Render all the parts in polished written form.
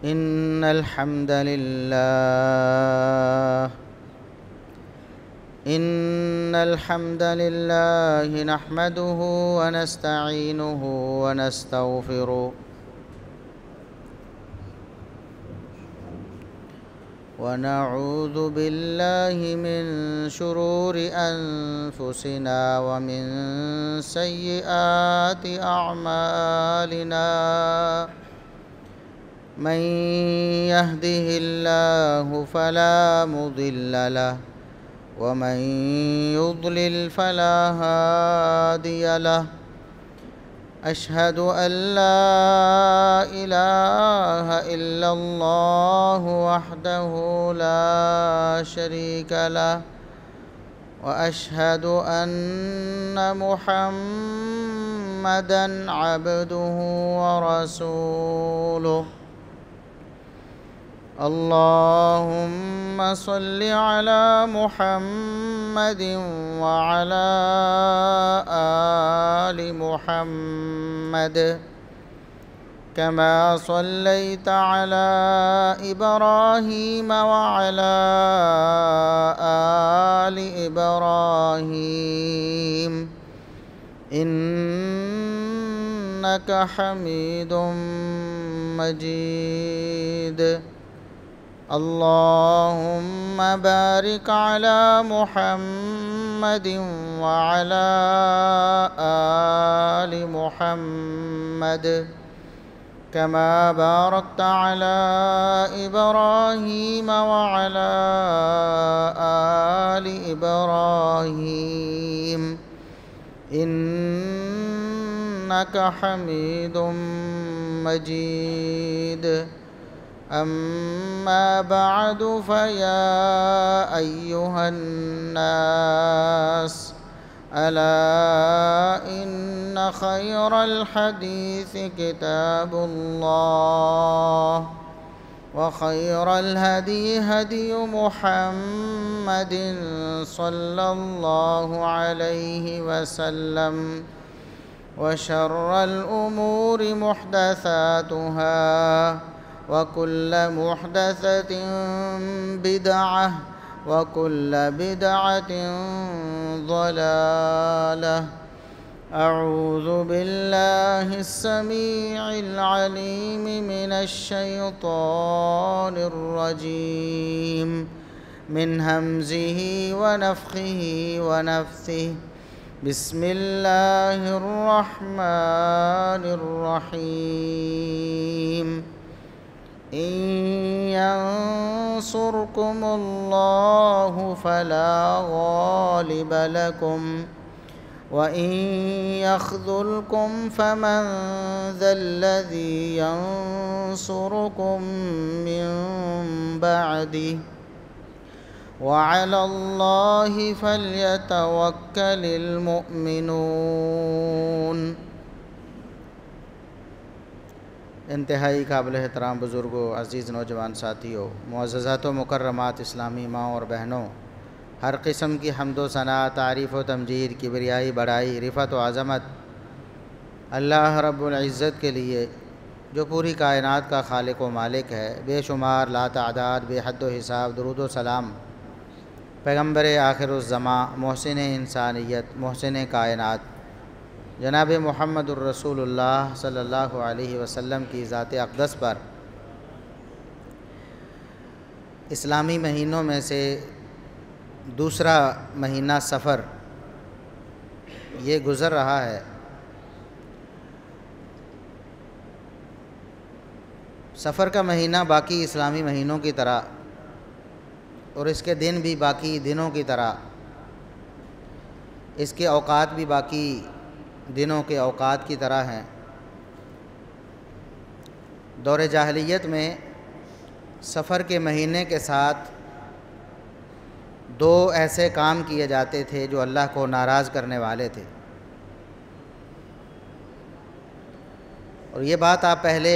إن الحمد لله نحمده ونستعينه ونستغفره ونعوذ بالله من شرور أنفسنا ومن سيئات أعمالنا من يهده الله فلا مضل له ومن يضلل فلا هادي له أشهد أن لا إله إلا الله وحده لا شريك له وأشهد أن محمدًا عبده ورسوله اللهم صل على محمد وعلى آل محمد كما صليت على إبراهيم وعلى آل إبراهيم إنك حميد مجيد اللهم بارك على محمد وعلى آل محمد كما باركت على إبراهيم وعلى آل إبراهيم إنك حميد مجيد أما بعد فيا أيها الناس ألا إن خير الحديث كتاب الله وخير الهدي هدي محمد صلى الله عليه وسلم وشر الأمور محدثاتها وكل محدثة بدعة وكل بدعة ضلالة أعوذ بالله السميع العليم من الشيطان الرجيم من همزه ونفخه ونفثه بسم الله الرحمن الرحيم إن ينصركم الله فلا غالب لكم وإن يخذلكم فمن ذا الذي ينصركم من بعده وعلى الله فليتوكل المؤمنون انتہائی قابل احترام بزرگوں، عزیز نوجوان ساتھیوں، معززات و مکرمات اسلامی ماؤں اور بہنوں، ہر قسم کی حمد و ثنا، تعریف و تمجید، کبریائی، بڑائی، رفعت و عظمت اللہ رب العزت کے لیے جو پوری کائنات کا خالق و مالک ہے، بے شمار لا تعداد بے حد و حساب درود و سلام پیغمبر آخر الزماں، محسن انسانیت، محسن کائنات جناب محمد الرسول اللہ صلی اللہ علیہ وسلم کی ذات اقدس پر اسلامی مہینوں میں سے دوسرا مہینہ سفر یہ گزر رہا ہے۔ سفر کا مہینہ باقی اسلامی مہینوں کی طرح اور اس کے دن بھی باقی دنوں کی طرح، اس کے اوقات بھی باقی دنوں کے اوقات کی طرح ہیں۔ دور جاہلیت میں سفر کے مہینے کے ساتھ دو ایسے کام کیے جاتے تھے جو اللہ کو ناراض کرنے والے تھے، اور یہ بات آپ پہلے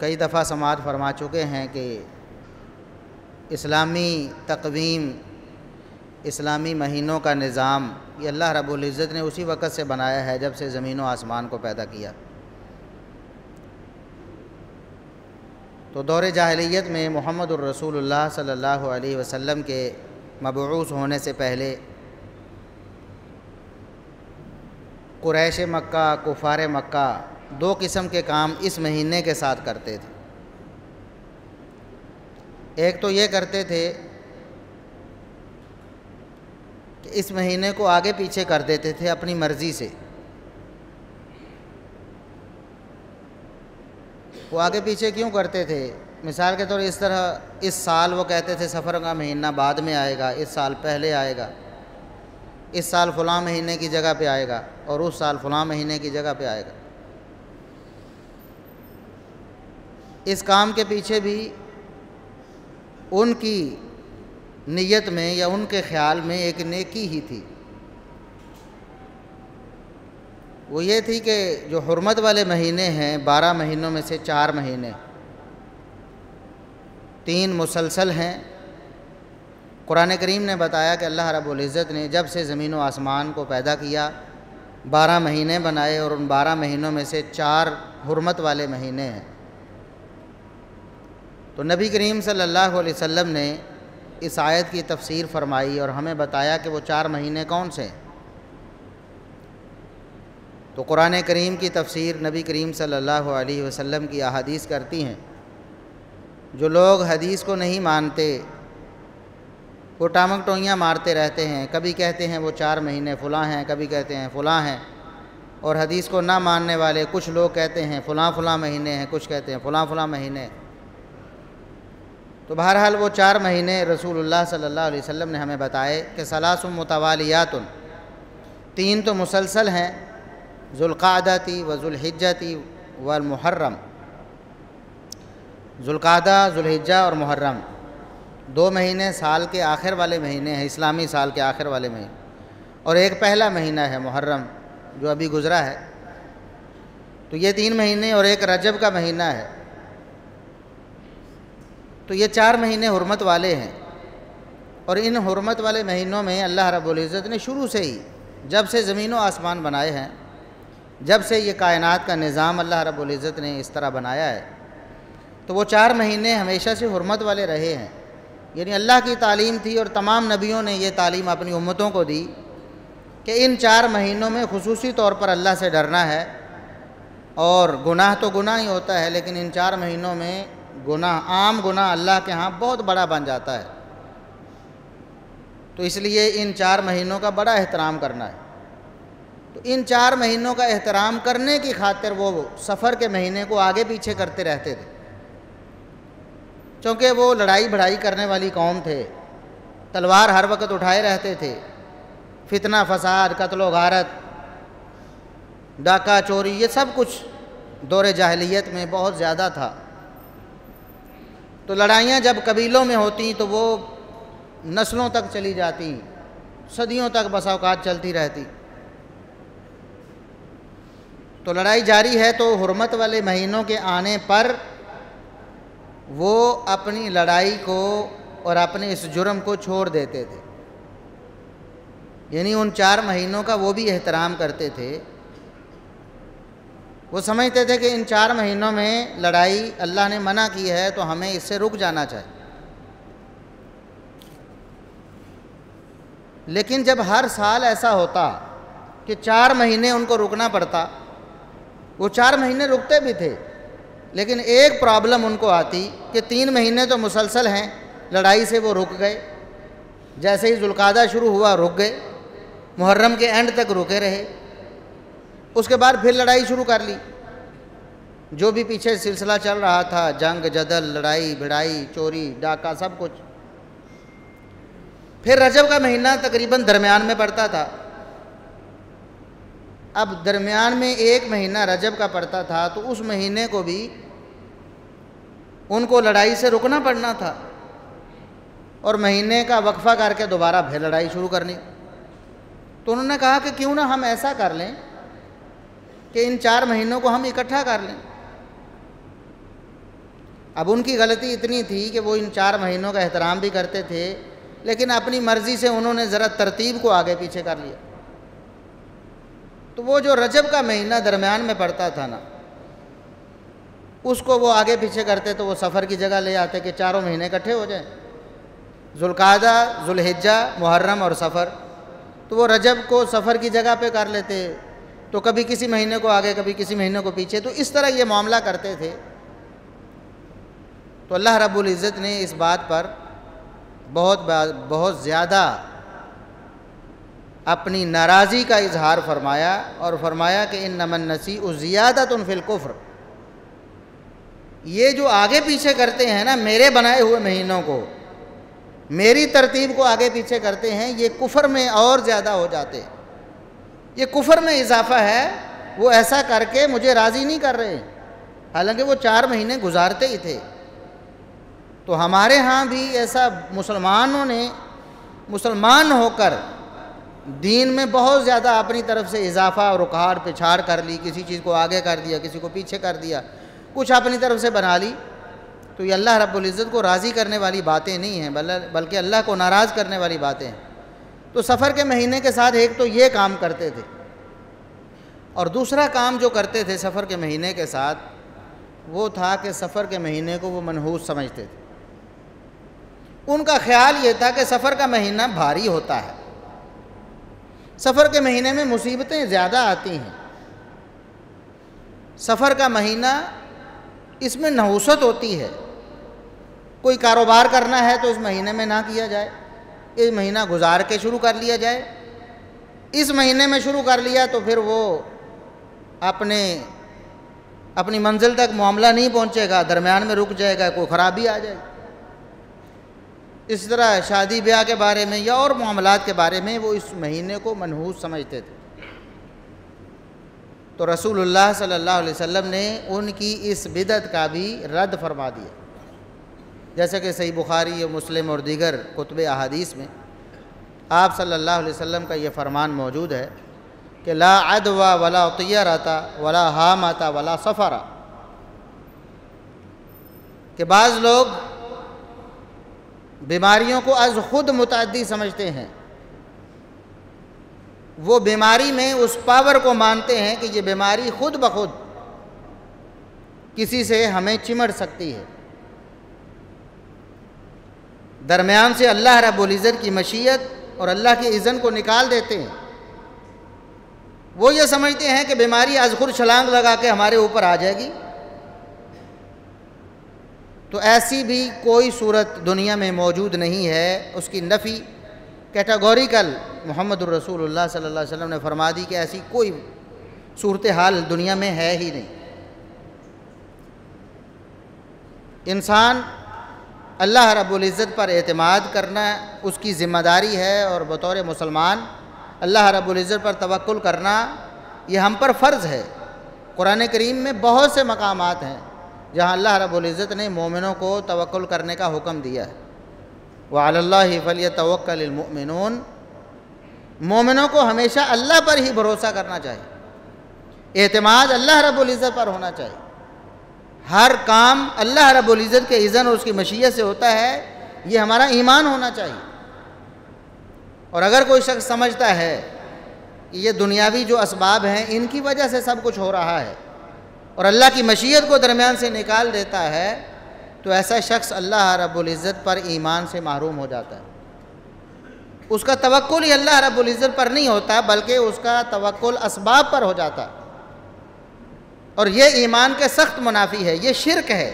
کئی دفعہ سماعت فرما چکے ہیں کہ اسلامی تقویم، اسلامی مہینوں کا نظام یہ اللہ رب العزت نے اسی وقت سے بنایا ہے جب سے زمین و آسمان کو پیدا کیا۔ تو دور جاہلیت میں محمد الرسول اللہ صلی اللہ علیہ وسلم کے مبعوث ہونے سے پہلے قریش مکہ، کفار مکہ دو قسم کے کام اس مہینے کے ساتھ کرتے تھے۔ ایک تو یہ کرتے تھے کہ اس مہینے کو آگے پیچھے کر دیتے تھے اپنی مرضی سے۔ وہ آگے پیچھے کیوں کرتے تھے؟ مثال کے طور اس طرح اس سال وہ کہتے تھے سفر کا مہینہ بعد میں آئے گا، اس سال پہلے آئے گا، اس سال فلاں مہینے کی جگہ پہ آئے گا اور اس سال فلاں مہینے کی جگہ پہ آئے گا۔ اس کام کے پیچھے بھی ان کی نیت میں یا ان کے خیال میں ایک نیکی ہی تھی۔ وہ یہ تھی کہ جو حرمت والے مہینے ہیں 12 مہینوں میں سے 4 مہینے، 3 مسلسل ہیں۔ قرآن کریم نے بتایا کہ اللہ رب العزت نے جب سے زمین و آسمان کو پیدا کیا 12 مہینے بنائے اور ان 12 مہینوں میں سے 4 حرمت والے مہینے ہیں۔ تو نبی کریم صلی اللہ علیہ وسلم نے اس آیت کی تفسیر فرمائی اور ہمیں بتایا کہ وہ 4 مہینے کون سے ہیں۔ تو قرآن کریم کی تفسیر نبی کریم صلی اللہ علیہ وسلم کی احادیث کرتی ہیں۔ جو لوگ حدیث کو نہیں مانتے وہ ٹامک ٹوئیاں مارتے رہتے ہیں، کبھی کہتے ہیں وہ 4 مہینے فلاں ہیں، کبھی کہتے ہیں فلاں ہیں، اور حدیث کو نہ ماننے والے کچھ لوگ کہتے ہیں فلاں فلاں مہینے ہیں، کچھ کہتے ہیں فلاں فلاں مہینے۔ تو بہرحال وہ 4 مہینے رسول اللہ صلی اللہ علیہ وسلم نے ہمیں بتائے کہ ثلاث متوالیات، 3 تو مسلسل ہیں، ذوالقعدہ و ذوالحجہ والمحرم۔ ذوالقعدہ، ذوالحجہ اور محرم 2 مہینے سال کے آخر والے مہینے ہیں، اسلامی سال کے آخر والے مہینے، اور ایک پہلا مہینہ ہے محرم جو ابھی گزرا ہے۔ تو یہ 3 مہینے اور ایک رجب کا مہینہ ہے۔ تو یہ 4 مہینے حرمت والے ہیں، اور ان حرمت والے مہینوں میں اللہ رب العزت نے شروع سے ہی جب سے زمین و آسمان بنائے ہیں، جب سے یہ کائنات کا نظام اللہ رب العزت نے اس طرح بنایا ہے، تو وہ 4 مہینے ہمیشہ سے حرمت والے رہے ہیں۔ یعنی اللہ کی تعلیم تھی اور تمام نبیوں نے یہ تعلیم اپنی امتوں کو دی کہ ان 4 مہینوں میں خصوصی طور پر اللہ سے ڈرنا ہے، اور گناہ تو گناہ ہی ہوتا ہے، لیکن ان 4 مہینوں میں گناہ، عام گناہ اللہ کے ہاں بہت بڑا بن جاتا ہے۔ تو اس لیے ان 4 مہینوں کا بڑا احترام کرنا ہے۔ تو ان 4 مہینوں کا احترام کرنے کی خاطر وہ سفر کے مہینے کو آگے پیچھے کرتے رہتے تھے، چونکہ وہ لڑائی بھڑائی کرنے والی قوم تھے، تلوار ہر وقت اٹھائے رہتے تھے، فتنہ فساد، قتل و غارت، ڈاکہ چوری، یہ سب کچھ دور جاہلیت میں بہت زیادہ تھا۔ تو لڑائیاں جب قبیلوں میں ہوتی تو وہ نسلوں تک چلی جاتی، صدیوں تک بسا اوقات چلتی رہتی۔ تو لڑائی جاری ہے، تو حرمت والے مہینوں کے آنے پر وہ اپنی لڑائی کو اور اپنے اس جرم کو چھوڑ دیتے تھے، یعنی ان 4 مہینوں کا وہ بھی احترام کرتے تھے۔ وہ سمجھتے تھے کہ ان 4 مہینوں میں لڑائی اللہ نے منع کی ہے تو ہمیں اس سے رک جانا چاہیے۔ لیکن جب ہر سال ایسا ہوتا کہ 4 مہینے ان کو رکنا پڑتا، وہ 4 مہینے رکتے بھی تھے، لیکن ایک پرابلم ان کو آتی کہ 3 مہینے تو مسلسل ہیں، لڑائی سے وہ رک گئے، جیسے ہی ذوالقعدہ شروع ہوا رک گئے، محرم کے اینڈ تک رکے رہے، اس کے بعد پھر لڑائی شروع کر لی۔ جو بھی پیچھے سلسلہ چل رہا تھا، جنگ جدل، لڑائی بھڑائی، چوری ڈاکہ، سب کچھ۔ پھر رجب کا مہینہ تقریباً درمیان میں پڑتا تھا۔ اب درمیان میں ایک مہینہ رجب کا پڑتا تھا، تو اس مہینے کو بھی ان کو لڑائی سے رکنا پڑنا تھا، اور مہینے کا وقفہ کر کے دوبارہ پھر لڑائی شروع کرنی۔ تو انہوں نے کہا کہ کیوں نہ ہم ایسا کر لیں کہ ان 4 مہینوں کو ہم اکٹھا کر لیں۔ اب ان کی غلطی اتنی تھی کہ وہ ان 4 مہینوں کا احترام بھی کرتے تھے، لیکن اپنی مرضی سے انہوں نے ذرا ترتیب کو آگے پیچھے کر لیا۔ تو وہ جو رجب کا مہینہ درمیان میں پڑتا تھا نا، اس کو وہ آگے پیچھے کرتے تو وہ سفر کی جگہ لے آتے کہ 4 مہینے اکٹھے ہو جائیں، ذوالقعدہ، ذوالحجہ، محرم اور سفر، تو وہ رجب کو سفر کی جگہ پہ کر لیتے، تو کبھی کسی مہینے کو آگے کبھی کسی مہینے کو پیچھے، تو اس طرح یہ معاملہ کرتے تھے۔ تو اللہ رب العزت نے اس بات پر بہت زیادہ اپنی ناراضی کا اظہار فرمایا اور فرمایا کہ انما النسیء زیادۃ فی الکفر، یہ جو آگے پیچھے کرتے ہیں نا میرے بنائے ہوئے مہینوں کو، میری ترتیب کو آگے پیچھے کرتے ہیں، یہ کفر میں اور زیادہ ہو جاتے، یہ کفر میں اضافہ ہے، وہ ایسا کر کے مجھے راضی نہیں کر رہے، حالانکہ وہ 4 مہینے گزارتے ہی تھے۔ تو ہمارے ہاں بھی ایسا مسلمانوں نے مسلمان ہو کر دین میں بہت زیادہ اپنی طرف سے اضافہ اور اکھاڑ پچھاڑ کر لی، کسی چیز کو آگے کر دیا، کسی کو پیچھے کر دیا، کچھ اپنی طرف سے بنا لی، تو یہ اللہ رب العزت کو راضی کرنے والی باتیں نہیں ہیں، بلکہ اللہ کو ناراض کرنے والی باتیں ہیں۔ تو سفر کے مہینے کے ساتھ ایک تو یہ کام کرتے تھے، اور دوسرا کام جو کرتے تھے سفر کے مہینے کے ساتھ وہ تھا کہ سفر کے مہینے کو وہ منحوس سمجھتے تھے۔ ان کا خیال یہ تھا کہ سفر کا مہینہ بھاری ہوتا ہے، سفر کے مہینے میں مصیبتیں زیادہ آتی ہیں، سفر کا مہینہ اس میں نحوست ہوتی ہے، کوئی کاروبار کرنا ہے تو اس مہینے میں نہ کیا جائے، اس مہینہ گزار کے شروع کر لیا جائے، اس مہینے میں شروع کر لیا تو پھر وہ اپنی منزل تک معاملہ نہیں پہنچے گا، درمیان میں رک جائے گا، کوئی خرابی آ جائے گی۔ اس طرح شادی بیاہ کے بارے میں یا اور معاملات کے بارے میں وہ اس مہینے کو منحوس سمجھتے تھے۔ تو رسول اللہ صلی اللہ علیہ وسلم نے ان کی اس بدعت کا بھی رد فرما دیا، جیسا کہ صحیح بخاری اور مسلم اور دیگر کتب احادیث میں آپ صلی اللہ علیہ وسلم کا یہ فرمان موجود ہے کہ لا عدوى ولا طیرۃ ولا ہامۃ ولا سفر، کہ بعض لوگ بیماریوں کو از خود متعدی سمجھتے ہیں، وہ بیماری میں اس پاور کو مانتے ہیں کہ یہ بیماری خود بخود کسی سے ہمیں چمٹ سکتی ہے، درمیان سے اللہ رب العزت کی مشیت اور اللہ کی اذن کو نکال دیتے ہیں۔ وہ یہ سمجھتے ہیں کہ بیماری از خود چھلانگ لگا کے ہمارے اوپر آ جائے گی، تو ایسی بھی کوئی صورت دنیا میں موجود نہیں ہے، اس کی نفی کیٹاگوریکل محمد الرسول اللہ صلی اللہ علیہ وسلم نے فرما دی کہ ایسی کوئی صورتحال دنیا میں ہے ہی نہیں۔ انسان اللہ رب العزت پر اعتماد کرنا اس کی ذمہ داری ہے، اور بطور مسلمان اللہ رب العزت پر توکل کرنا یہ ہم پر فرض ہے۔ قرآن کریم میں بہت سے مقامات ہیں جہاں اللہ رب العزت نے مومنوں کو توکل کرنے کا حکم دیا ہے، وَعَلَى اللَّهِ فَلْيَتَوَكَّلِ الْمُؤْمِنُونَ، مومنوں کو ہمیشہ اللہ پر ہی بھروسہ کرنا چاہیے، اعتماد اللہ رب العزت پر ہونا چاہیے، ہر کام اللہ رب العزت کے اذن اور اس کی مشیت سے ہوتا ہے، یہ ہمارا ایمان ہونا چاہیے۔ اور اگر کوئی شخص سمجھتا ہے کہ یہ دنیاوی جو اسباب ہیں ان کی وجہ سے سب کچھ ہو رہا ہے اور اللہ کی مشیت کو درمیان سے نکال دیتا ہے، تو ایسا شخص اللہ رب العزت پر ایمان سے محروم ہو جاتا ہے، اس کا توکل ہی اللہ رب العزت پر نہیں ہوتا بلکہ اس کا توکل اسباب پر ہو جاتا، اور یہ ایمان کے سخت منافی ہے، یہ شرک ہے۔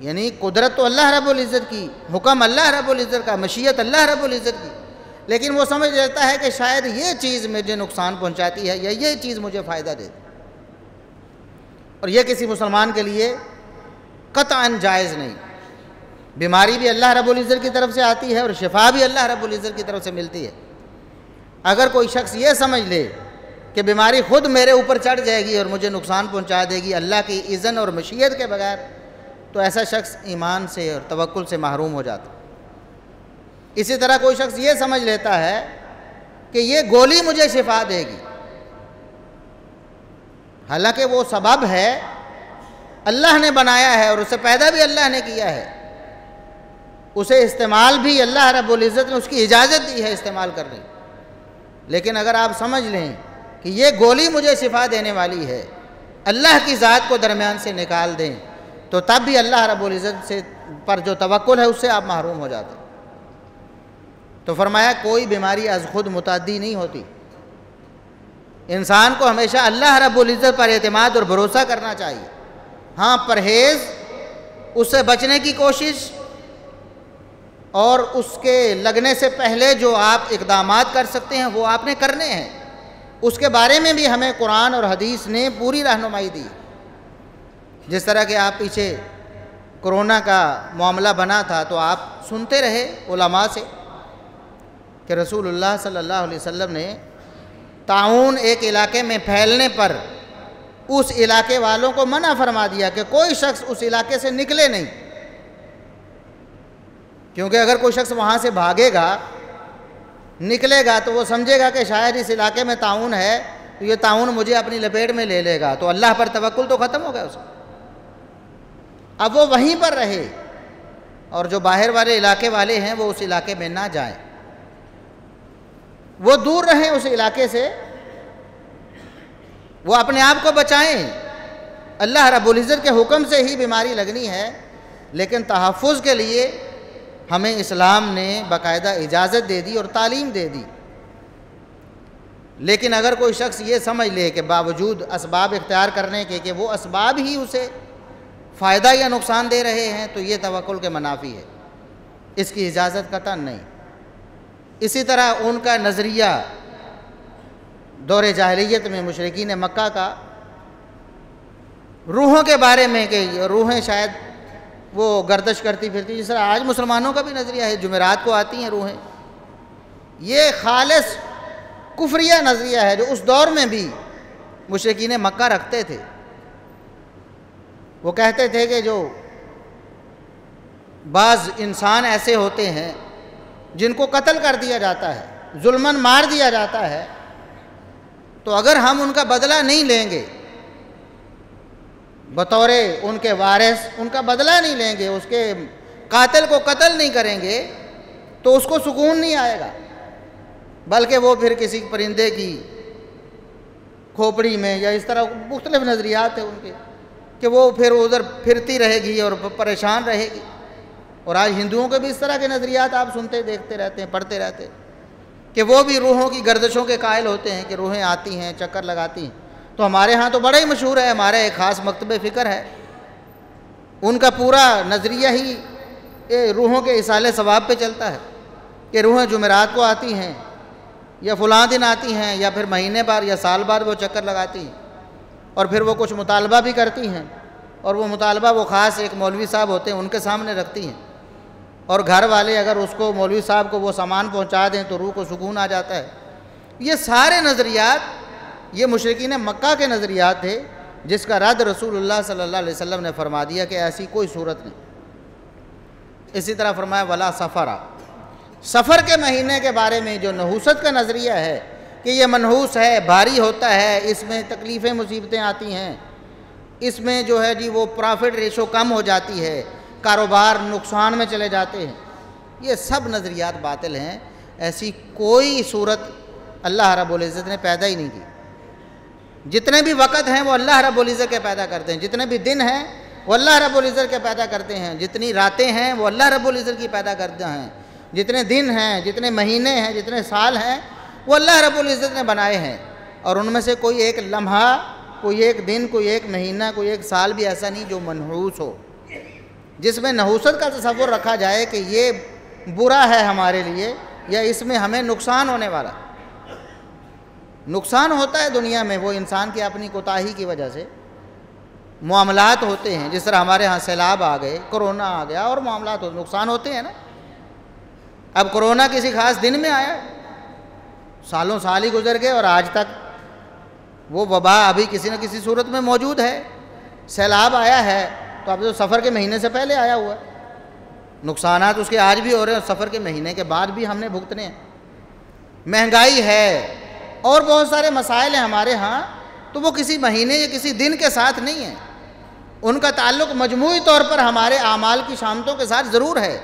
یعنی قدرت تو اللہ رب العزت کی، حکم اللہ رب العزت کا، مشیت اللہ رب العزت کی، لیکن وہ سمجھ لیتا ہے کہ شاید یہ چیز مجھے نقصان پہنچاتی ہے یا یہ چیز مجھے فائدہ دیتی، اور یہ کسی مسلمان کے لیے قطعاً جائز نہیں۔ بیماری بھی اللہ رب العزت کی طرف سے آتی ہے اور شفا بھی اللہ رب العزت کی طرف سے ملتی ہے۔ اگر کوئی شخص یہ سمجھ لے کہ بیماری خود میرے اوپر چڑھ جائے گی اور مجھے نقصان پہنچا دے گی اللہ کی اذن اور مشیت کے بغیر، تو ایسا شخص ایمان سے اور توکل سے محروم ہو جاتا۔ اسی طرح کوئی شخص یہ سمجھ لیتا ہے کہ یہ گولی مجھے شفا دے گی، حالانکہ وہ سبب ہے، اللہ نے بنایا ہے اور اسے پیدا بھی اللہ نے کیا ہے، اسے استعمال بھی اللہ رب العزت نے اس کی اجازت دی ہے استعمال کرنے، لیکن اگر آپ سمجھ لیں کہ یہ گولی مجھے شفا دینے والی ہے، اللہ کی ذات کو درمیان سے نکال دیں تو تب بھی اللہ رب العزت سے پر جو توکل ہے اس سے آپ محروم ہو جاتے ہیں۔ تو فرمایا کوئی بیماری از خود متعدی نہیں ہوتی، انسان کو ہمیشہ اللہ رب العزت پر اعتماد اور بھروسہ کرنا چاہیے۔ ہاں پرہیز، اس سے بچنے کی کوشش، اور اس کے لگنے سے پہلے جو آپ اقدامات کر سکتے ہیں وہ آپ نے کرنے ہیں، اس کے بارے میں بھی ہمیں قرآن اور حدیث نے پوری رہنمائی دی۔ جس طرح کہ آپ پیچھے کرونا کا معاملہ بنا تھا تو آپ سنتے رہے علماء سے کہ رسول اللہ صلی اللہ علیہ وسلم نے طاعون ایک علاقے میں پھیلنے پر اس علاقے والوں کو منع فرما دیا کہ کوئی شخص اس علاقے سے نکلے نہیں، کیونکہ اگر کوئی شخص وہاں سے بھاگے گا، نکلے گا تو وہ سمجھے گا کہ شاید اس علاقے میں طاعون ہے تو یہ طاعون مجھے اپنی لپیٹ میں لے لے گا، تو اللہ پر توکل تو ختم ہو گیا اس کا۔ اب وہ وہیں پر رہے، اور جو باہر والے علاقے والے ہیں وہ اس علاقے میں نہ جائیں، وہ دور رہیں اس علاقے سے، وہ اپنے آپ کو بچائیں۔ اللہ رب العزت کے حکم سے ہی بیماری لگنی ہے، لیکن تحفظ کے لیے ہمیں اسلام نے باقاعدہ اجازت دے دی اور تعلیم دے دی۔ لیکن اگر کوئی شخص یہ سمجھ لے کہ باوجود اسباب اختیار کرنے کے کہ وہ اسباب ہی اسے فائدہ یا نقصان دے رہے ہیں تو یہ توکل کے منافی ہے، اس کی اجازت قطعاً نہیں۔ اسی طرح ان کا نظریہ دور جاہلیت میں مشرکین مکہ کا روحوں کے بارے میں کہ روحیں شاید وہ گردش کرتی پھرتی، جس طرح آج مسلمانوں کا بھی نظریہ ہے جمعرات کو آتی ہیں روحیں، یہ خالص کفریہ نظریہ ہے جو اس دور میں بھی مشرکین مکہ رکھتے تھے۔ وہ کہتے تھے کہ جو بعض انسان ایسے ہوتے ہیں جن کو قتل کر دیا جاتا ہے، ظلماً مار دیا جاتا ہے، تو اگر ہم ان کا بدلہ نہیں لیں گے، بطور ان کے وارث ان کا بدلہ نہیں لیں گے، اس کے قاتل کو قتل نہیں کریں گے تو اس کو سکون نہیں آئے گا، بلکہ وہ پھر کسی پرندے کی کھوپڑی میں یا اس طرح مختلف نظریات ہیں ان کے کہ وہ پھر ادھر پھرتی رہے گی اور پریشان رہے گی۔ اور آج ہندوؤں کے بھی اس طرح کے نظریات آپ سنتے دیکھتے رہتے ہیں، پڑھتے رہتے ہیں کہ وہ بھی روحوں کی گردشوں کے قائل ہوتے ہیں کہ روحیں آتی ہیں، چکر لگاتی ہیں۔ تو ہمارے ہاں تو بڑا ہی مشہور ہے، ہمارا ایک خاص مکتب فکر ہے، ان کا پورا نظریہ ہی روحوں کے ایصال ثواب پہ چلتا ہے کہ روحیں جمعرات کو آتی ہیں یا فلاں دن آتی ہیں یا پھر مہینے بعد یا سال بعد وہ چکر لگاتی ہیں، اور پھر وہ کچھ مطالبہ بھی کرتی ہیں، اور وہ مطالبہ وہ خاص ایک مولوی صاحب ہوتے ہیں ان کے سامنے رکھتی ہیں، اور گھر والے اگر اس کو مولوی صاحب کو وہ سامان پہنچا دیں تو روح کو سکون آ جاتا ہے۔ یہ سارے نظریات یہ مشرکین مکہ کے نظریات تھے، جس کا رد رسول اللہ صلی اللہ علیہ وسلم نے فرما دیا کہ ایسی کوئی صورت نہیں۔ اسی طرح فرمایا ولا سفرا، سفر کے مہینے کے بارے میں جو نحوست کا نظریہ ہے کہ یہ منحوس ہے، بھاری ہوتا ہے، اس میں تکلیفیں مصیبتیں آتی ہیں، اس میں جو ہے جی وہ پرافٹ ریشو کم ہو جاتی ہے، کاروبار نقصان میں چلے جاتے ہیں، یہ سب نظریات باطل ہیں۔ ایسی کوئی صورت اللہ رب العزت نے پیدا ہی نہیں کی۔ جتنے بھی وقت ہیں وہ اللہ رب العزت کے پیدا کرتے ہیں، جتنے بھی دن ہیں وہ اللہ رب العزت کے پیدا کرتے ہیں، جتنی راتیں ہیں وہ اللہ رب العزت کی پیدا کرتے ہیں، جتنے دن ہیں، جتنے مہینے ہیں، جتنے سال ہیں وہ اللہ رب العزت نے بنائے ہیں، اور ان میں سے کوئی ایک لمحہ، کوئی ایک دن، کوئی ایک مہینہ، کوئی ایک سال بھی ایسا نہیں جو منحوس ہو، جس میں نحوست کا تصور رکھا جائے کہ یہ برا ہے ہمارے لیے یا اس میں ہمیں نقصان ہونے والا۔ نقصان ہوتا ہے دنیا میں، وہ انسان کی اپنی کوتاہی کی وجہ سے معاملات ہوتے ہیں، جس طرح ہمارے ہاں سیلاب آ گئے، کرونا آ گیا، اور معاملات نقصان ہوتے ہیں نا۔ اب کرونا کسی خاص دن میں آیا، سالوں سال ہی گزر گئے اور آج تک وہ وبا ابھی کسی نہ کسی صورت میں موجود ہے۔ سیلاب آیا ہے تو اب تو سفر کے مہینے سے پہلے آیا ہوا ہے، نقصانات اس کے آج بھی ہو رہے ہیں اور سفر کے مہینے کے بعد بھی ہم نے بھگتنے ہیں۔ مہنگائی ہے اور بہت سارے مسائل ہیں ہمارے ہاں، تو وہ کسی مہینے یا کسی دن کے ساتھ نہیں ہیں، ان کا تعلق مجموعی طور پر ہمارے اعمال کی شامتوں کے ساتھ ضرور ہے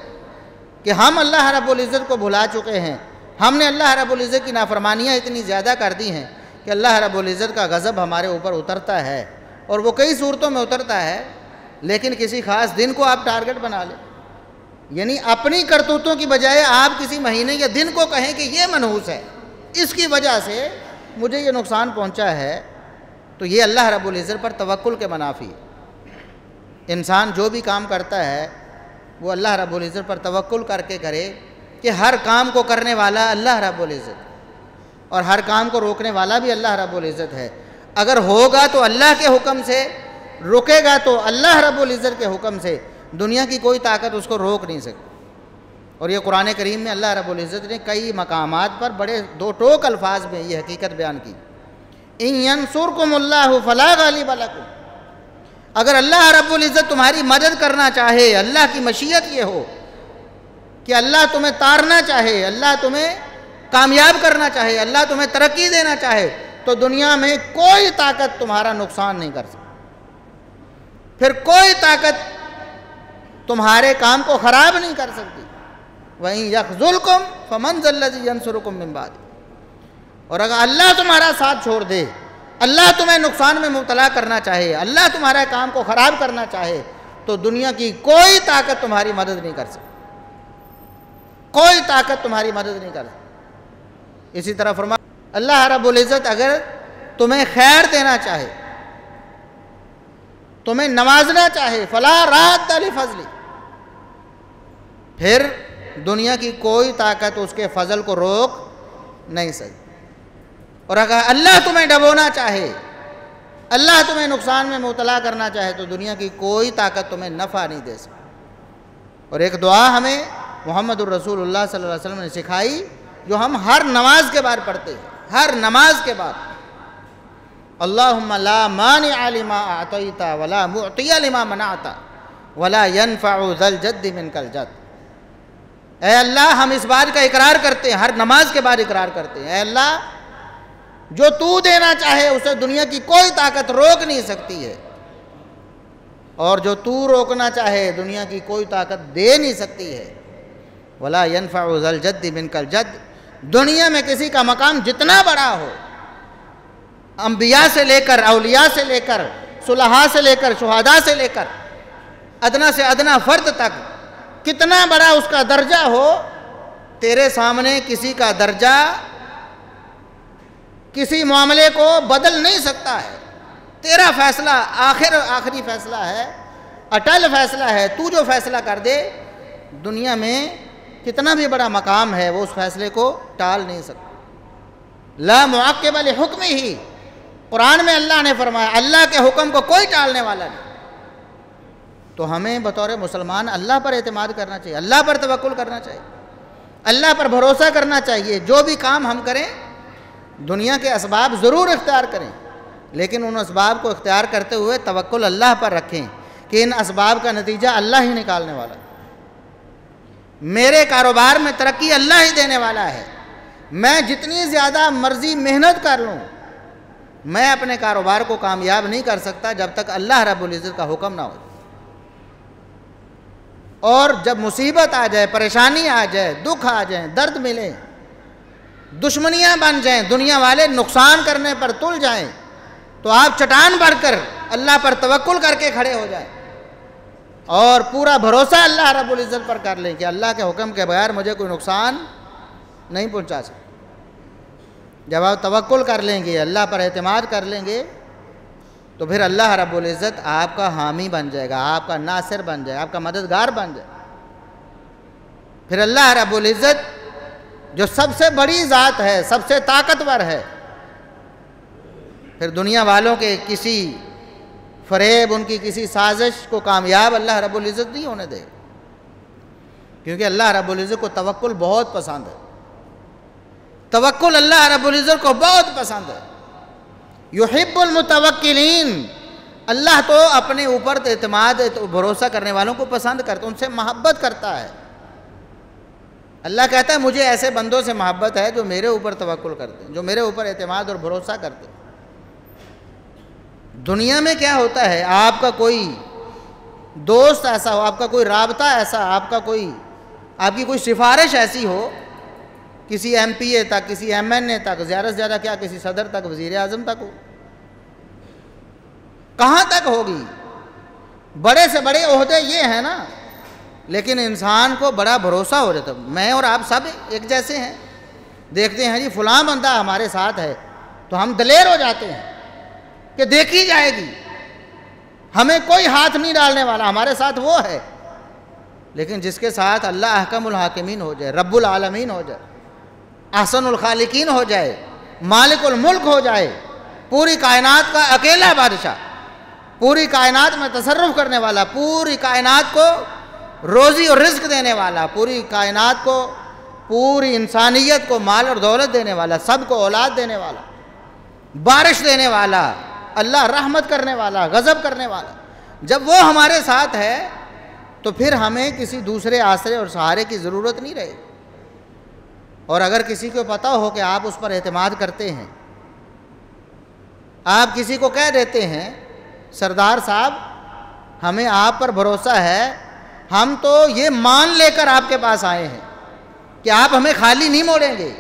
کہ ہم اللہ رب العزت کو بھلا چکے ہیں، ہم نے اللہ رب العزت کی نافرمانیاں اتنی زیادہ کر دی ہیں کہ اللہ رب العزت کا غضب ہمارے اوپر اترتا ہے، اور وہ کئی صورتوں میں اترتا ہے، لیکن کسی خاص دن کو آپ ٹارگٹ بنا لیں، یعنی اپنی کرتوتوں کی بجائے آپ کسی مہینے یا دن کو کہیں کہ یہ منحوس ہے، اس کی وجہ سے مجھے یہ نقصان پہنچا ہے، تو یہ اللہ رب العزت پر توکل کے منافی ہے۔ انسان جو بھی کام کرتا ہے وہ اللہ رب العزت پر توکل کر کے کرے کہ ہر کام کو کرنے والا اللہ رب العزت، اور ہر کام کو روکنے والا بھی اللہ رب العزت ہے۔ اگر ہوگا تو اللہ کے حکم سے، رکے گا تو اللہ رب العزت کے حکم سے، دنیا کی کوئی طاقت اس کو روک نہیں سکتی۔ اور یہ قرآن کریم میں اللہ رب العزت نے کئی مقامات پر بڑے دو ٹوک الفاظ میں یہ حقیقت بیان کی، اِن يَنْصُرْكُمُ اللَّهُ فَلَا غَالِبَ لَكُمْ، اگر اللہ رب العزت تمہاری مدد کرنا چاہے، اللہ کی مشیت یہ ہو کہ اللہ تمہیں تارنا چاہے، اللہ تمہیں کامیاب کرنا چاہے، اللہ تمہیں ترقی دینا چاہے، تو دنیا میں کوئی طاقت تمہارا نقصان نہیں کر سکتی، پھر کوئی طاقت تمہارے کام کو خراب نہیں کر سکتی۔ وَإِن يَخْذُلْكُمْ فَمَنْ ذَا الَّذِي يَنْصُرُكُمْ مِنْ بَعْدِهِ، اور اگر اللہ تمہارا ساتھ چھوڑ دے، اللہ تمہیں نقصان میں مبتلا کرنا چاہے، اللہ تمہارے کام کو خراب کرنا چاہے، تو دنیا کی کوئی طاقت تمہاری مدد نہیں کر سکتی، کوئی طاقت تمہاری مدد نہیں کر سکتی۔ اسی طرح فرمایا اللہ رب العزت اگر تمہیں خیر دینا چاہے، تمہیں نوازنا چاہے، فَلَا رَادَّ لِفَضْلِهِ، پھر دنیا کی کوئی طاقت اس کے فضل کو روک نہیں سکتی۔ اور اگر اللہ تمہیں ڈبونا چاہے، اللہ تمہیں نقصان میں مبتلا کرنا چاہے، تو دنیا کی کوئی طاقت تمہیں نفع نہیں دے سکتی۔ اور ایک دعا ہمیں محمد الرسول اللہ صلی اللہ علیہ وسلم نے سکھائی، جو ہم ہر نماز کے بعد پڑھتے ہیں، ہر نماز کے بعد، اللہم لا مانع لما اعطیت ولا معطی لما منعت ولا ينفع ذا الجد منک الجد۔ اے اللہ، ہم اس بات کا اقرار کرتے ہیں، ہر نماز کے بعد اقرار کرتے ہیں، اے اللہ جو تو دینا چاہے اسے دنیا کی کوئی طاقت روک نہیں سکتی ہے، اور جو تو روکنا چاہے دنیا کی کوئی طاقت دے نہیں سکتی ہے۔ ولا ينفع ذا الجد منک الجد، دنیا میں کسی کا مقام جتنا بڑا ہو، انبیاء سے لے کر، اولیاء سے لے کر، صلحاء سے لے کر، شہداء سے لے کر، ادنا سے ادنا فرد تک، کتنا بڑا اس کا درجہ ہو، تیرے سامنے کسی کا درجہ کسی معاملے کو بدل نہیں سکتا ہے۔ تیرا فیصلہ آخری فیصلہ ہے، اٹل فیصلہ ہے، تو جو فیصلہ کر دے، دنیا میں کتنا بھی بڑا مقام ہے وہ اس فیصلے کو ٹال نہیں سکتا۔ لا معقب لحکمہ، قرآن میں اللہ نے فرمایا اللہ کے حکم کو کوئی ٹالنے والا نہیں۔ تو ہمیں بطور مسلمان اللہ پر اعتماد کرنا چاہیے، اللہ پر توکل کرنا چاہیے، اللہ پر بھروسہ کرنا چاہیے۔ جو بھی کام ہم کریں، دنیا کے اسباب ضرور اختیار کریں، لیکن ان اسباب کو اختیار کرتے ہوئے توکل اللہ پر رکھیں کہ ان اسباب کا نتیجہ اللہ ہی نکالنے والا ہے۔ میرے کاروبار میں ترقی اللہ ہی دینے والا ہے، میں جتنی زیادہ مرضی محنت کر لوں، میں اپنے کاروبار کو کامیاب نہیں کر سکتا جب تک اللہ رب العزت کا حکم نہ ہو۔ اور جب مصیبت آ جائے، پریشانی آ جائے، دکھ آ جائیں، درد ملے، دشمنیاں بن جائیں، دنیا والے نقصان کرنے پر تل جائیں، تو آپ چٹان بھر کر اللہ پر توکل کر کے کھڑے ہو جائیں، اور پورا بھروسہ اللہ رب العزت پر کر لیں کہ اللہ کے حکم کے بغیر مجھے کوئی نقصان نہیں پہنچا سکتا۔ جب آپ توکل کر لیں گے، اللہ پر اعتماد کر لیں گے، تو پھر اللہ رب العزت آپ کا حامی بن جائے گا، آپ کا ناصر بن جائے گا، آپ کا مددگار بن جائے گا۔ پھر اللہ رب العزت جو سب سے بڑی ذات ہے، سب سے طاقتور ہے، پھر دنیا والوں کے کسی فریب، ان کی کسی سازش کو کامیاب اللہ رب العزت نہیں ہونے دے، کیونکہ اللہ رب العزت کو توکل بہت پسند ہے۔ توکل اللہ رب العزت کو بہت پسند ہے۔ یحب المتوکلین، اللہ تو اپنے اوپر اعتماد بھروسہ کرنے والوں کو پسند کرتا ہے، ان سے محبت کرتا ہے۔ اللہ کہتا ہے مجھے ایسے بندوں سے محبت ہے جو میرے اوپر توکل کرتے ہیں، جو میرے اوپر اعتماد اور بھروسہ کرتے ہیں۔ دنیا میں کیا ہوتا ہے، آپ کا کوئی دوست ایسا ہو، آپ کا کوئی رابطہ ایسا، آپ کی کوئی سفارش ایسی ہو، کسی ایم پی اے تک، کسی ایم این اے تک، زیادہ سے زیادہ کیا کسی صدر تک، وزیر اعظم تک ہو، کہاں تک ہوگی؟ بڑے سے بڑے عہدے یہ ہیں نا، لیکن انسان کو بڑا بھروسہ ہو جاتا ہے، میں اور آپ سب ایک جیسے ہیں، دیکھتے ہیں جی فلاں بندہ ہمارے ساتھ ہے تو ہم دلیر ہو جاتے ہیں کہ دیکھی جائے گی، ہمیں کوئی ہاتھ نہیں ڈالنے والا، ہمارے ساتھ وہ ہے۔ لیکن جس کے ساتھ اللہ احکم الحاکمین ہو جائے، رب العالمین ہو جائے، احسن الخالقین ہو جائے، مالک الملک ہو جائے، پوری کائنات کا اکیلا بادشاہ، پوری کائنات میں تصرف کرنے والا، پوری کائنات کو روزی اور رزق دینے والا، پوری کائنات کو، پوری انسانیت کو مال اور دولت دینے والا، سب کو اولاد دینے والا، بارش دینے والا، اللہ رحمت کرنے والا، غضب کرنے والا، جب وہ ہمارے ساتھ ہے تو پھر ہمیں کسی دوسرے آسرے اور سہارے کی ضرورت نہیں رہے۔ اور اگر کسی کو پتہ ہو کہ آپ اس پر اعتماد کرتے ہیں، آپ کسی کو کہہ دیتے ہیں سردار صاحب ہمیں آپ پر بھروسہ ہے، ہم تو یہ مان لے کر آپ کے پاس آئے ہیں کہ آپ ہمیں خالی نہیں موڑیں گے،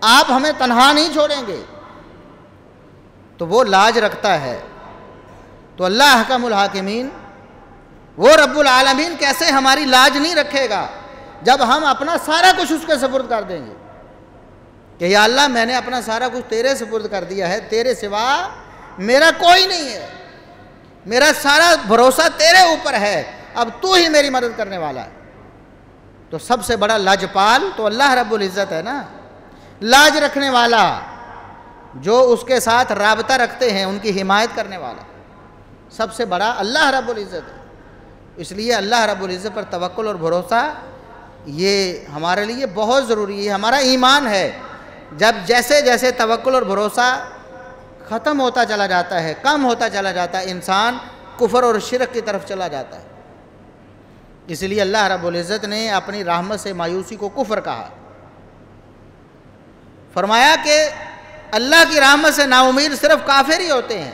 آپ ہمیں تنہا نہیں چھوڑیں گے، تو وہ لاج رکھتا ہے۔ تو اللہ احکم الحاکمین، وہ رب العالمین کیسے ہماری لاج نہیں رکھے گا جب ہم اپنا سارا کچھ اس کے سپرد کر دیں گے کہ یا اللہ میں نے اپنا سارا کچھ تیرے سپرد کر دیا ہے، تیرے سوا میرا کوئی نہیں ہے، میرا سارا بھروسہ تیرے اوپر ہے، اب تو ہی میری مدد کرنے والا ہے۔ تو سب سے بڑا لاجپال تو اللہ رب العزت ہے نا، لاج رکھنے والا، جو اس کے ساتھ رابطہ رکھتے ہیں ان کی حمایت کرنے والا، سب سے بڑا اللہ رب العزت ہے۔ اس لیے اللہ رب العزت پر توکل اور بھروسہ یہ ہمارے لیے بہت ضروری ہے، ہمارا ایمان ہے۔ جب جیسے جیسے توکل اور بھروسہ ختم ہوتا چلا جاتا ہے، کم ہوتا چلا جاتا ہے، انسان کفر اور شرک کی طرف چلا جاتا ہے۔ اس لیے اللہ رب العزت نے اپنی رحمت سے مایوسی کو کفر کہا، فرمایا کہ اللہ کی رحمت سے نا امید صرف کافر ہی ہوتے ہیں،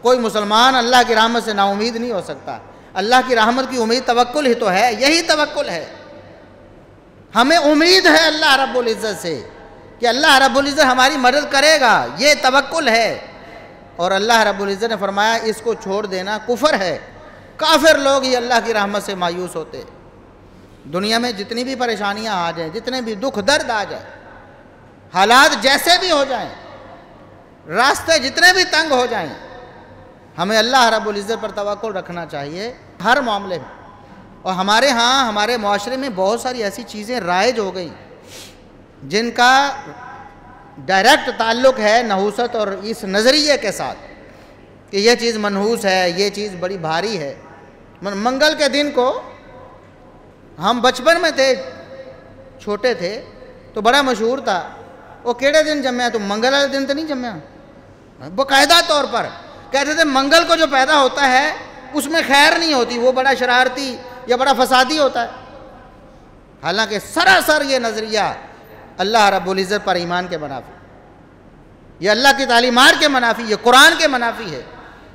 کوئی مسلمان اللہ کی رحمت سے نا امید نہیں ہو سکتا۔ اللہ کی رحمت کی امید توکل ہی تو ہے، یہی توکل ہے۔ ہمیں امید ہے اللہ رب العزت سے کہ اللہ رب العزت ہماری مدد کرے گا، یہ توکل ہے۔ اور اللہ رب العزت نے فرمایا اس کو چھوڑ دینا کفر ہے، کافر لوگ ہی اللہ کی رحمت سے مایوس ہوتے۔ دنیا میں جتنی بھی پریشانیاں آ جائیں، جتنے بھی دکھ درد آ جائیں، حالات جیسے بھی ہو جائیں، راستے جتنے بھی تنگ ہو جائیں، ہمیں اللہ رب العزت پر توکل رکھنا چاہیے ہر معاملے میں۔ اور ہمارے ہاں ہمارے معاشرے میں بہت ساری ایسی چیزیں رائج ہو گئی جن کا ڈائریکٹ تعلق ہے نحوست اور اس نظریے کے ساتھ کہ یہ چیز منحوس ہے، یہ چیز بڑی بھاری ہے۔ منگل کے دن کو ہم بچپن میں تھے، چھوٹے تھے تو بڑا مشہور تھا، وہ کیڑے دن جمعہ، تو منگل والے دن تو نہیں جمعہ، باقاعدہ طور پر کہتے تھے منگل کو جو پیدا ہوتا ہے اس میں خیر نہیں ہوتی، وہ بڑا شرارتی یا بڑا فسادی ہوتا ہے۔ حالانکہ سراسر یہ نظریہ اللہ رب العزت پر ایمان کے منافی، یہ اللہ کی تعلیمات کے منافی، یہ قرآن کے منافی ہے،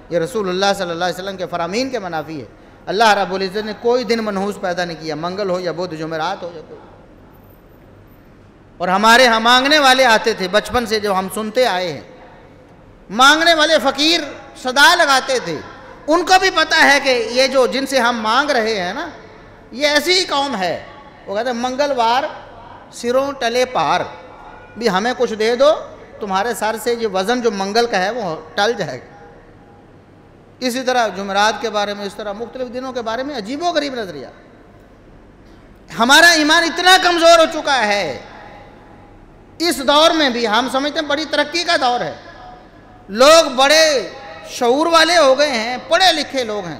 یہ رسول اللہ صلی اللہ علیہ وسلم کے فرامین کے منافی ہے۔ اللہ رب العزت نے کوئی دن منحوس پیدا نہیں کیا، منگل ہو یا بدھ، جمعرات ہو یا کوئی۔ اور ہمارے ہاں مانگنے والے آتے تھے، بچپن سے جو ہم سنتے آئے ہیں، مانگنے والے فقیر صدا لگاتے تھے، ان کو بھی پتہ ہے کہ یہ جو جن سے ہم مانگ رہے ہیں نا یہ ایسی ہی قوم ہے، وہ کہتے ہیں منگلوار سروں ٹلے پار، بھی ہمیں کچھ دے دو، تمہارے سر سے یہ وزن جو منگل کا ہے وہ ٹل جائے گا۔ اسی طرح جمعرات کے بارے میں، اس طرح مختلف دنوں کے بارے میں عجیب و غریب نظریہ۔ ہمارا ایمان اتنا کمزور ہو چکا ہے، اس دور میں بھی ہم سمجھتے ہیں بڑی ترقی کا دور ہے، لوگ بڑے شعور والے ہو گئے ہیں، پڑھے لکھے لوگ ہیں۔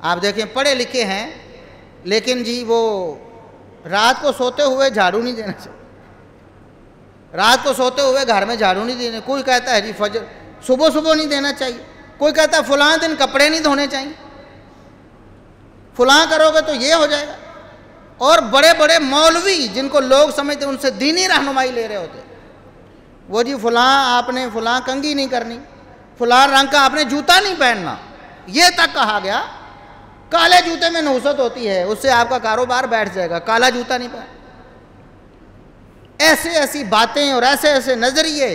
آپ دیکھیں پڑھے لکھے ہیں لیکن جی وہ رات کو سوتے ہوئے جھاڑو نہیں دینا چاہیے، رات کو سوتے ہوئے گھر میں جھاڑو نہیں دینے، کوئی کہتا ہے جی فجر صبح صبح نہیں دینا چاہیے، کوئی کہتا ہے فلاں دن کپڑے نہیں دھونے چاہیے، فلاں کرو گے تو یہ ہو جائے گا۔ اور بڑے بڑے مولوی جن کو لوگ سمجھتے ان سے دینی رہنمائی لے رہے ہوتے، وہ جی فلاں آپ نے فلاں کنگھی نہیں کرنی، فلاں رنگ کا آپ نے جوتا نہیں پہننا، یہ تک کہا گیا۔ کالے جوتے میں نحوست ہوتی ہے، اس سے آپ کا کاروبار بیٹھ جائے گا، کالا جوتا نہیں پہن۔ ایسی ایسی باتیں اور ایسے ایسے نظریے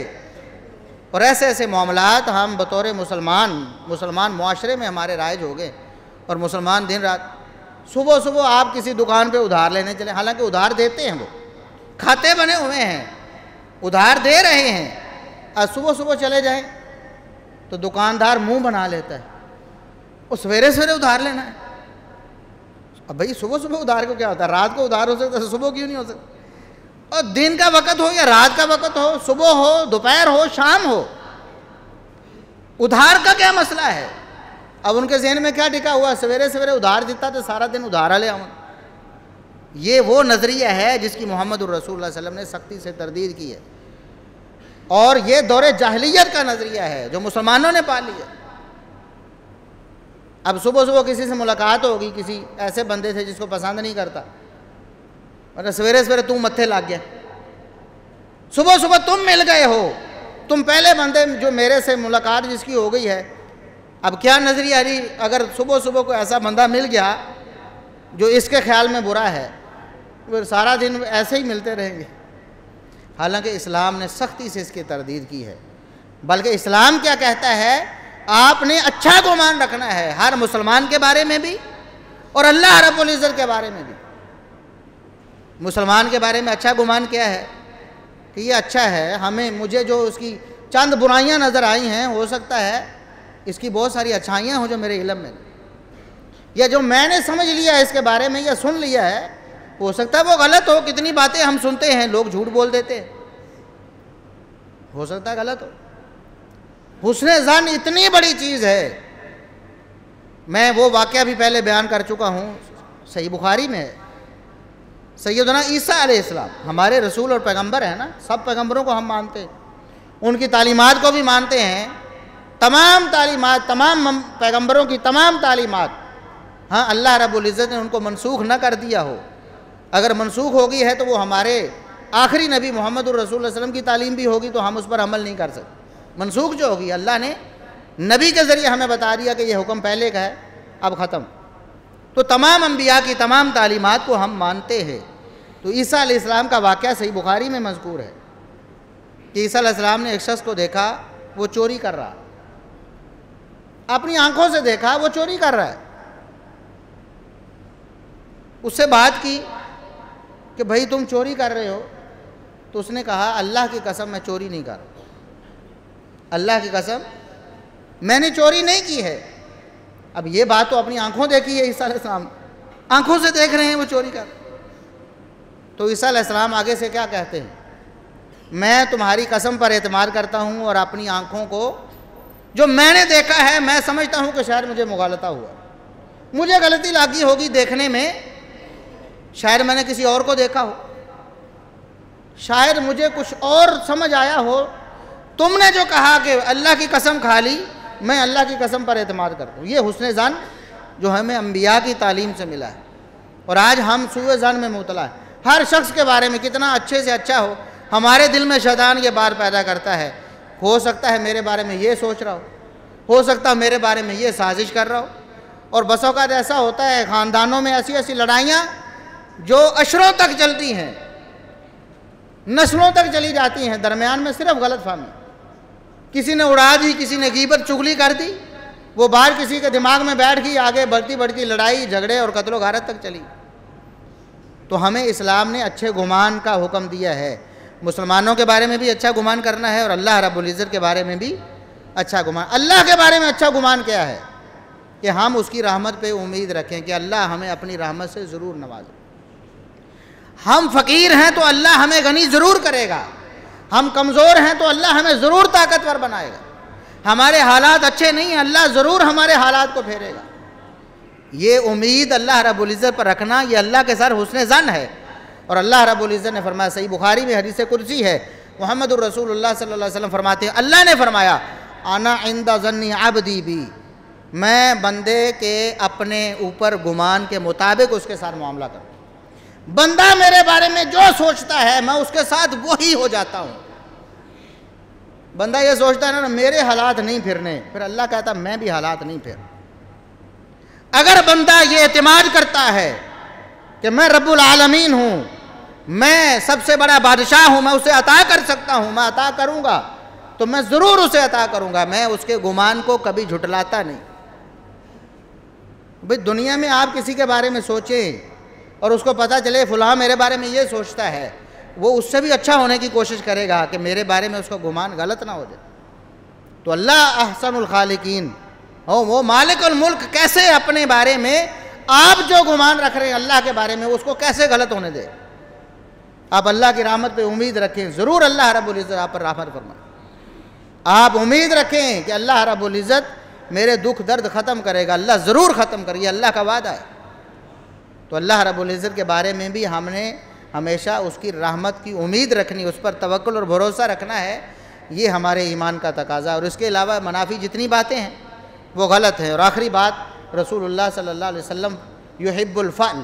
اور ایسے ایسے معاملات ہم بطور مسلمان معاشرے میں ہمارے رائج ہو گئے، اور مسلمان دن رات صبح صبح آپ کسی دکان پہ ادھار لینے چلیں، حالانکہ ادھار دیتے ہیں، وہ کھاتے بنے ہوئے ہیں، ادھار دے رہے ہیں، اور صبح صبح چلے جائیں تو دکاندار منہ بنا لیتا ہے، وہ سویرے سویرے ادھار لینا ہے۔ اب بھئی صبح صبح ادھار کو کیا ہوتا ہے؟ رات کو ادھار ہو سکتا ہے، صبح کیوں نہیں ہو سکتا؟ اور دن کا وقت ہو یا رات کا وقت ہو، صبح ہو، دوپہر ہو، شام ہو، ادھار کا کیا مسئلہ ہے؟ اب ان کے ذہن میں کیا ٹکا ہوا؟ سویرے سویرے ادھار دیتا تو سارا دن ادھار لے آؤں۔ یہ وہ نظریہ ہے جس کی محمد الرسول اللہ صلی اللہ علیہ وسلم نے سختی سے تردید کی ہے، اور یہ دور جاہلیت کا نظریہ ہے جو مسلمانوں نے پال لیا۔ اب صبح صبح کسی سے ملاقات ہوگی، کسی ایسے بندے سے جس کو پسند نہیں کرتا، اور سویرے سویرے تم متھے لگ گیا، صبح صبح تم مل گئے ہو، تم پہلے بندے جو میرے سے ملاقات جس کی ہو گئی ہے۔ اب کیا نظریہ ہے؟ اگر صبح صبح کوئی ایسا بندہ مل گیا جو اس کے خیال میں برا ہے، پھر سارا دن ایسے ہی ملتے رہیں گے۔ حالانکہ اسلام نے سختی سے اس کی تردید کی ہے، بلکہ اسلام کیا کہتا ہے؟ آپ نے اچھا گمان رکھنا ہے ہر مسلمان کے بارے میں بھی اور اللہ رب العزت کے بارے میں بھی۔ مسلمان کے بارے میں اچھا گمان کیا ہے کہ یہ اچھا ہے، مجھے جو اس کی چند برائیاں نظر آئی ہیں، ہو سکتا ہے اس کی بہت ساری اچھائیاں ہوں جو میرے علم میں، یا جو میں نے سمجھ لیا ہے اس کے بارے میں یا سن لیا ہے، ہو سکتا ہے وہ غلط ہو۔ کتنی باتیں ہم سنتے ہیں، لوگ جھوٹ بول دیتے ہیں، ہو سکتا ہے غلط ہو۔ حسن ظن اتنی بڑی چیز ہے، میں وہ واقعہ بھی پہلے بیان کر چکا ہوں، صحیح بخاری میں ہے۔ سیدنا عیسیٰ علیہ السلام ہمارے رسول اور پیغمبر ہیں نا، سب پیغمبروں کو ہم مانتے ہیں، ان کی تعلیمات کو بھی مانتے ہیں، تمام تعلیمات، تمام پیغمبروں کی تمام تعلیمات۔ ہاں، اللہ رب العزت نے ان کو منسوخ نہ کر دیا ہو، اگر منسوخ ہو گئی ہے تو وہ ہمارے آخری نبی محمد الرسول صلی اللہ علیہ وسلم کی تعلیم بھی ہوگی تو ہم اس پر عمل نہیں کر سکتے۔ منسوخ جو ہوگی، اللہ نے نبی کے ذریعے ہمیں بتا دیا کہ یہ حکم پہلے کا ہے، اب ختم۔ تو تمام انبیاء کی تمام تعلیمات کو ہم مانتے ہیں۔ تو عیسیٰ علیہ السلام کا واقعہ صحیح بخاری میں مذکور ہے کہ عیسیٰ علیہ السلام نے ایک شخص کو دیکھا، وہ چوری کر رہا، اپنی آنکھوں سے دیکھا وہ چوری کر رہا ہے۔ اس سے بات کی کہ بھائی تم چوری کر رہے ہو، تو اس نے کہا اللہ کی قسم میں چوری نہیں کر رہا، اللہ کی قسم میں نے چوری نہیں کی ہے۔ اب یہ بات تو اپنی آنکھوں دیکھی ہے، عیسیٰ علیہ السلام آنکھوں سے دیکھ رہے ہیں وہ چوری کر۔ تو عیسیٰ علیہ السلام آگے سے کیا کہتے ہیں؟ میں تمہاری قسم پر اعتماد کرتا ہوں، اور اپنی آنکھوں کو جو میں نے دیکھا ہے، میں سمجھتا ہوں کہ شاید مجھے مغالطہ ہوا، مجھے غلطی لگی ہوگی دیکھنے میں، شاید میں نے کسی اور کو دیکھا ہو، شاید مجھے کچھ اور سمجھ آیا ہو۔ تم نے جو کہا کہ اللہ کی قسم کھا لی، میں اللہ کی قسم پر اعتماد کرتا ہوں۔ یہ حسن ظن جو ہمیں انبیاء کی تعلیم سے ملا ہے، اور آج ہم سوء ظن میں مبتلا ہے۔ ہر شخص کے بارے میں کتنا اچھے سے اچھا ہو، ہمارے دل میں شیطان یہ بات پیدا کرتا ہے، ہو سکتا ہے میرے بارے میں یہ سوچ رہا ہو سکتا ہے میرے بارے میں یہ سازش کر رہا ہو۔ اور بس اوقات ایسا ہوتا ہے خاندانوں میں ایسی ایسی لڑائیاں جو عشروں تک چلتی ہیں، نسلوں تک چلی جاتی ہیں، درمیان میں صرف غلط فہمی، کسی نے اڑا دی، کسی نے غیبت چغلی کر دی، وہ بات کسی کے دماغ میں بیٹھ گئی، آگے بڑھتی بڑھتی لڑائی جھگڑے اور قتل و غارت تک چلی۔ تو ہمیں اسلام نے اچھے گمان کا حکم دیا ہے، مسلمانوں کے بارے میں بھی اچھا گمان کرنا ہے، اور اللہ رب العزت کے بارے میں بھی اچھا گمان۔ اللہ کے بارے میں اچھا گمان کیا ہے؟ کہ ہم اس کی رحمت پہ امید رکھیں کہ اللہ ہمیں اپنی رحمت سے ضرور نوازے۔ ہم فقیر ہیں تو اللہ ہمیں غنی ضرور کرے گا، ہم کمزور ہیں تو اللہ ہمیں ضرور طاقتور بنائے گا، ہمارے حالات اچھے نہیں ہیں، اللہ ضرور ہمارے حالات کو پھیرے گا۔ یہ امید اللہ رب العزت پر رکھنا، یہ اللہ کے ساتھ حسن ظن ہے۔ اور اللہ رب العزت نے فرمایا، صحیح بخاری میں حدیث قدسی ہے، محمد الرسول اللہ صلی اللہ علیہ وسلم فرماتے ہیں، اللہ نے فرمایا انا عند ظن عبدی بی، میں بندے کے اپنے اوپر گمان کے مطابق اس کے ساتھ معاملہ کرتا ہوں۔ بندہ میرے بارے میں جو سوچتا ہے میں اس کے ساتھ وہی ہو جاتا ہوں۔ بندہ یہ سوچتا ہے نا میرے حالات نہیں پھرنے، پھر اللہ کہتا میں بھی حالات نہیں پھر۔ اگر بندہ یہ اعتماد کرتا ہے کہ میں رب العالمین ہوں، میں سب سے بڑا بادشاہ ہوں، میں اسے عطا کر سکتا ہوں، میں عطا کروں گا، تو میں ضرور اسے عطا کروں گا، میں اس کے گمان کو کبھی جھٹلاتا نہیں۔ بھئی دنیا میں آپ کسی کے بارے میں سوچیں اور اس کو پتہ چلے فلاں میرے بارے میں یہ سوچتا ہے، وہ اس سے بھی اچھا ہونے کی کوشش کرے گا کہ میرے بارے میں اس کا گمان غلط نہ ہو جائے۔ تو اللہ احسن الخالقین، وہ مالک الملک کیسے اپنے بارے میں آپ جو گمان رکھ رہے ہیں اللہ کے بارے میں اس کو کیسے غلط ہونے دے؟ آپ اللہ کی رحمت پہ امید رکھیں، ضرور اللہ رب العزت آپ پر رحمت فرمائے۔ آپ امید رکھیں کہ اللہ رب العزت میرے دکھ درد ختم کرے گا، اللہ ضرور ختم کرے گا، اللہ کا وعدہ ہے۔ تو اللہ رب العزت کے بارے میں بھی ہم نے ہمیشہ اس کی رحمت کی امید رکھنی، اس پر توکل اور بھروسہ رکھنا ہے، یہ ہمارے ایمان کا تقاضا۔ اور اس کے علاوہ منافی جتنی باتیں ہیں وہ غلط ہیں۔ اور آخری بات، رسول اللہ صلی اللہ علیہ وسلم یحب الفعل،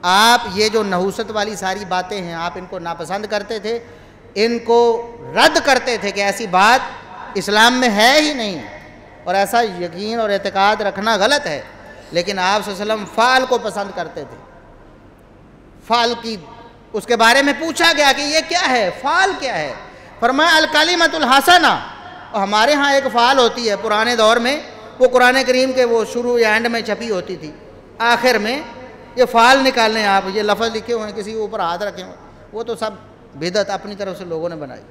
آپ یہ جو نحوست والی ساری باتیں ہیں آپ ان کو ناپسند کرتے تھے، ان کو رد کرتے تھے کہ ایسی بات اسلام میں ہے ہی نہیں، اور ایسا یقین اور اعتقاد رکھنا غلط ہے۔ لیکن آپ صلی اللہ علیہ وسلم فعل کو پسند کرتے تھے۔ فعل کی اس کے بارے میں پوچھا گیا کہ یہ کیا ہے، فعل کیا ہے؟ فرمایا الکلمۃ الحسنہ۔ اور ہمارے ہاں ایک فعل ہوتی ہے پرانے دور میں، وہ قرآن کریم کے وہ شروع یا اینڈ میں چھپی ہوتی تھی، آخر میں یہ فعل نکالنے آپ یہ لفظ لکھے ہوئے ہیں، کسی کے اوپر ہاتھ رکھے ہوئے، وہ تو سب بدعت اپنی طرف سے لوگوں نے بنائی۔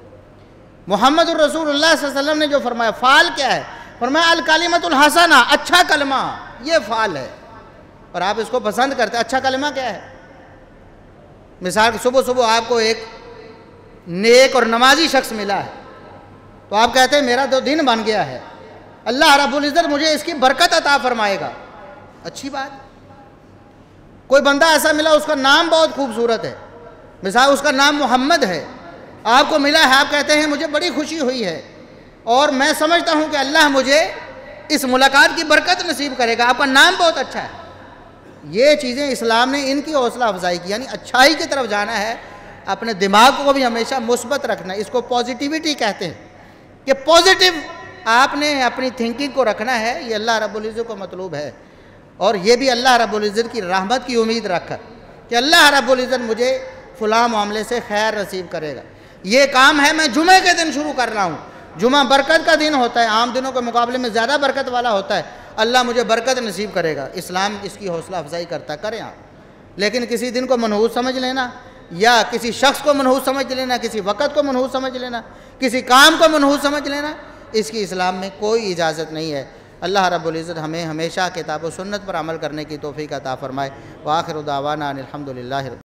محمد الرسول اللہ صلی اللہ علیہ وسلم نے جو فرمایا فعل کیا ہے، فرمایا الکلمۃ الحسنہ، اچھا کلمہ، یہ فعل ہے۔ اور آپ اس کو پسند کرتے ہیں۔ اچھا کلمہ کیا ہے؟ مثال صبح صبح آپ کو ایک نیک اور نمازی شخص ملا ہے، تو آپ کہتے ہیں میرا تو دن بن گیا ہے، اللہ رب العزت مجھے اس کی برکت عطا فرمائے گا، اچھی بات۔ کوئی بندہ ایسا ملا اس کا نام بہت خوبصورت ہے، مثال اس کا نام محمد ہے، آپ کو ملا ہے، آپ کہتے ہیں مجھے بڑی خوشی ہوئی ہے اور میں سمجھتا ہوں کہ اللہ مجھے اس ملاقات کی برکت نصیب کرے گا، آپ کا نام بہت اچھا ہے۔ یہ چیزیں اسلام نے ان کی حوصلہ افزائی کی، یعنی اچھائی کی طرف جانا ہے، اپنے دماغ کو بھی ہمیشہ مثبت رکھنا ہے، اس کو پازیٹیوٹی کہتے ہیں کہ پازیٹیو آپ نے اپنی تھنکنگ کو رکھنا ہے، یہ اللہ رب العزت کو مطلوب ہے۔ اور یہ بھی اللہ رب العزت کی رحمت کی امید رکھ کر کہ اللہ رب العزت مجھے فلاں معاملے سے خیر نصیب کرے گا۔ یہ کام ہے میں جمعے کے دن شروع کر رہا ہوں، جمعہ برکت کا دن ہوتا ہے، عام دنوں کے مقابلے میں زیادہ برکت والا ہوتا ہے، اللہ مجھے برکت نصیب کرے گا۔ اسلام اس کی حوصلہ افزائی کرتا ہے، کریں آپ۔ لیکن کسی دن کو منحوس سمجھ لینا، یا کسی شخص کو منحوس سمجھ لینا، کسی وقت کو منحوس سمجھ لینا، کسی کام کو منحوس سمجھ لینا، اس کی اسلام میں کوئی اجازت نہیں ہے۔ اللہ رب العزت ہمیں ہمیشہ کتاب و سنت پر عمل کرنے کی توفیق عطا فرمائے۔ وآخر دعوانا ان الحمد للہ۔